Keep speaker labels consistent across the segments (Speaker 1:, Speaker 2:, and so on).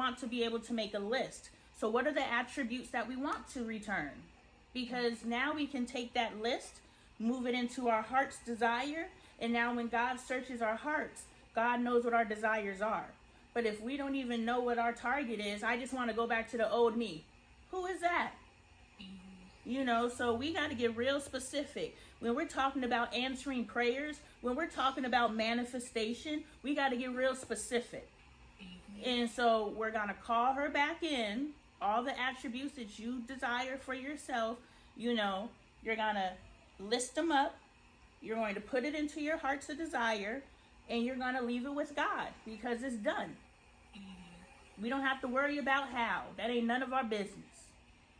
Speaker 1: want to be able to make a list. So what are the attributes that we want to return? Because now we can take that list, move it into our heart's desire, and now when God searches our hearts, God knows what our desires are. But if we don't even know what our target is, I just want to go back to the old me. Who is that? So we got to get real specific. When we're talking about answering prayers, when we're talking about manifestation, we got to get real specific. And so we're going to call her back in, all the attributes that you desire for yourself. You're going to list them up. You're going to put it into your heart's desire, and you're going to leave it with God because it's done. We don't have to worry about how. That ain't none of our business.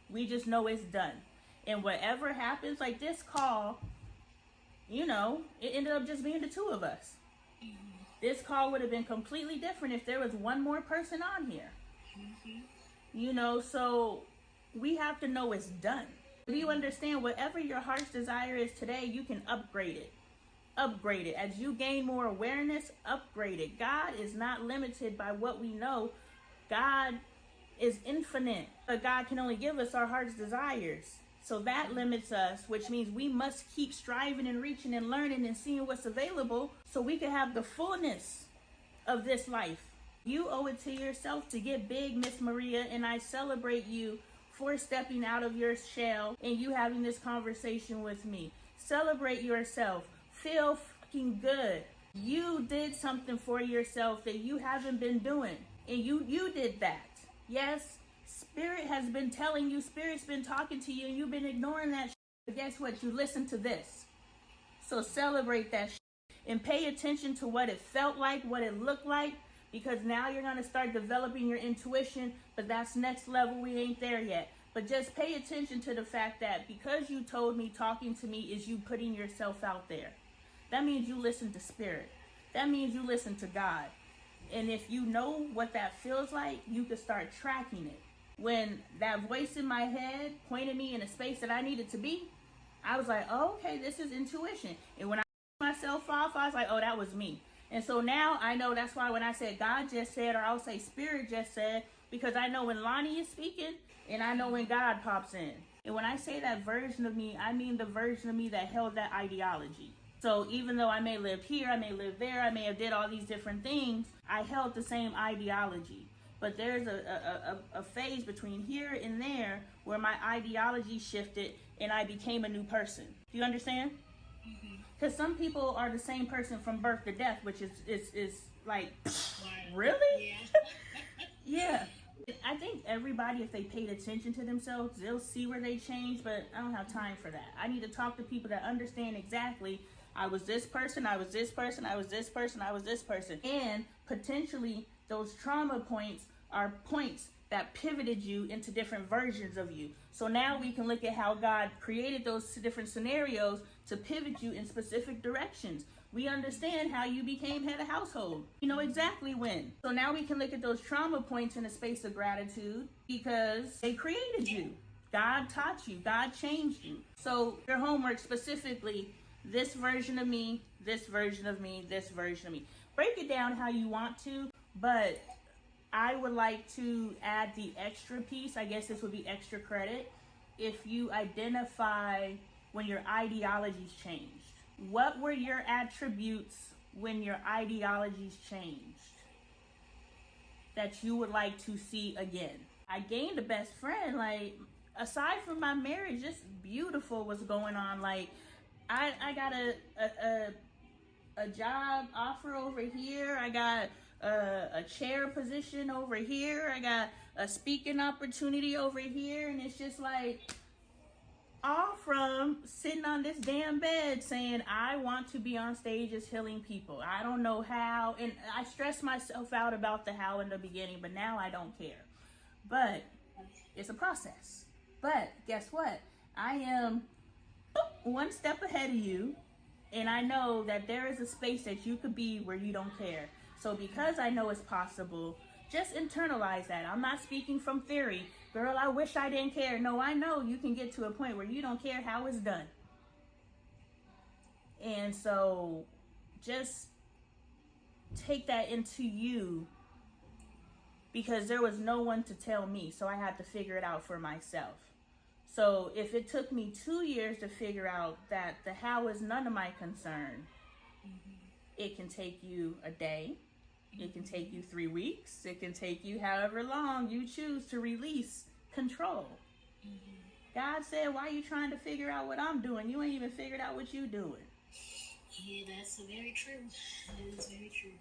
Speaker 1: We just know it's done. And whatever happens, like this call, it ended up just being the two of us. This call would have been completely different if there was one more person on here. So we have to know it's done. Do you understand? Whatever your heart's desire is today, you can upgrade it. Upgrade it. As you gain more awareness, upgrade it. God is not limited by what we know. God is infinite, but God can only give us our heart's desires. So that limits us, which means we must keep striving and reaching and learning and seeing what's available so we can have the fullness of this life. You owe it to yourself to get big, Miss Maria, and I celebrate you for stepping out of your shell and you having this conversation with me. Celebrate yourself. Feel fucking good. You did something for yourself that you haven't been doing, and you did that. Yes, Spirit has been telling you, Spirit's been talking to you, and you've been ignoring that shit. But guess what? You listen to this. So celebrate that shit and pay attention to what it felt like, what it looked like, because now you're going to start developing your intuition, but that's next level. We ain't there yet. But just pay attention to the fact that because you told me talking to me is you putting yourself out there. That means you listen to Spirit. That means you listen to God. And if you know what that feels like, you can start tracking it. When that voice in my head pointed me in a space that I needed to be, I was like, oh, okay, this is intuition. And when I took myself off, I was like, oh, that was me. And so now I know that's why when I said God just said, or I'll say Spirit just said, because I know when Lonnie is speaking and I know when God pops in. And when I say that version of me, I mean the version of me that held that ideology. So even though I may live here, I may live there, I may have did all these different things, I held the same ideology. But there's a phase between here and there where my ideology shifted and I became a new person. Do you understand? Because some people are the same person from birth to death, which is like, really? Yeah. I think everybody, if they paid attention to themselves, they'll see where they change, but I don't have time for that. I need to talk to people that understand exactly I was this person, I was this person, I was this person, I was this person. And potentially those trauma points are points that pivoted you into different versions of you. So now we can look at how God created those different scenarios to pivot you in specific directions. We understand how you became head of household. You know exactly when. So now we can look at those trauma points in a space of gratitude because they created you. God taught you. God changed you. So your homework specifically, this version of me, this version of me, this version of me. Break it down how you want to, but I would like to add the extra piece. I guess this would be extra credit. If you identify when your ideologies changed. What were your attributes when your ideologies changed that you would like to see again? I gained a best friend. Like, aside from my marriage, just beautiful was going on. Like, I got a job offer over here. I got a chair position over here. I got a speaking opportunity over here. And it's just like, all from sitting on this damn bed saying, I want to be on stages healing people. I don't know how. And I stressed myself out about the how in the beginning, but now I don't care. But it's a process. But guess what? I am one step ahead of you. And I know that there is a space that you could be where you don't care. So because I know it's possible, just internalize that. I'm not speaking from theory. Girl, I wish I didn't care. No, I know you can get to a point where you don't care how it's done. And so just take that into you because there was no one to tell me, so I had to figure it out for myself. So if it took me 2 years to figure out that the how is none of my concern, it can take you a day, it can take you 3 weeks, it can take you however long you choose to release control. God said, why are you trying to figure out what I'm doing? You ain't even figured out what you doing.
Speaker 2: Yeah, that's very true. That is very true.